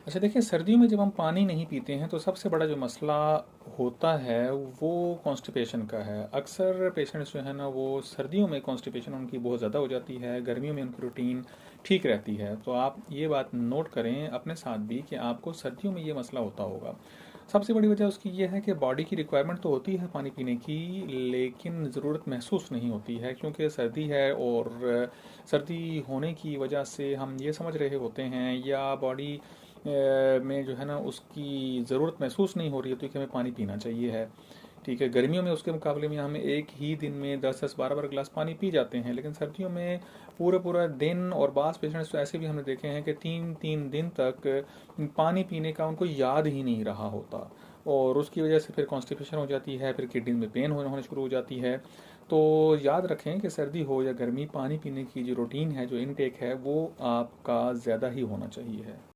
अच्छा देखिए, सर्दियों में जब हम पानी नहीं पीते हैं तो सबसे बड़ा जो मसला होता है वो कॉन्स्टिपेशन का है। अक्सर पेशेंट्स जो है ना वो सर्दियों में कॉन्स्टिपेशन उनकी बहुत ज़्यादा हो जाती है, गर्मियों में उनकी रूटीन ठीक रहती है। तो आप ये बात नोट करें अपने साथ भी कि आपको सर्दियों में ये मसला होता होगा। सबसे बड़ी वजह उसकी ये है कि बॉडी की रिक्वायरमेंट तो होती है पानी पीने की, लेकिन ज़रूरत महसूस नहीं होती है क्योंकि सर्दी है। और सर्दी होने की वजह से हम ये समझ रहे होते हैं या बॉडी में जो है ना उसकी ज़रूरत महसूस नहीं हो रही होती कि हमें पानी पीना चाहिए है। ठीक है, गर्मियों में उसके मुकाबले में हम एक ही दिन में 10-10 12-12 गिलास पानी पी जाते हैं, लेकिन सर्दियों में पूरा पूरा दिन, और बास पेशेंट्स तो ऐसे भी हमने देखे हैं कि 3-3 दिन तक पानी पीने का उनको याद ही नहीं रहा होता। और उसकी वजह से फिर कॉन्स्टिपेशन हो जाती है, फिर किडनी में पेन होने शुरू हो जाती है। तो याद रखें कि सर्दी हो या गर्मी, पानी पीने की जो रूटीन है, जो इनटेक है, वो आपका ज़्यादा ही होना चाहिए है।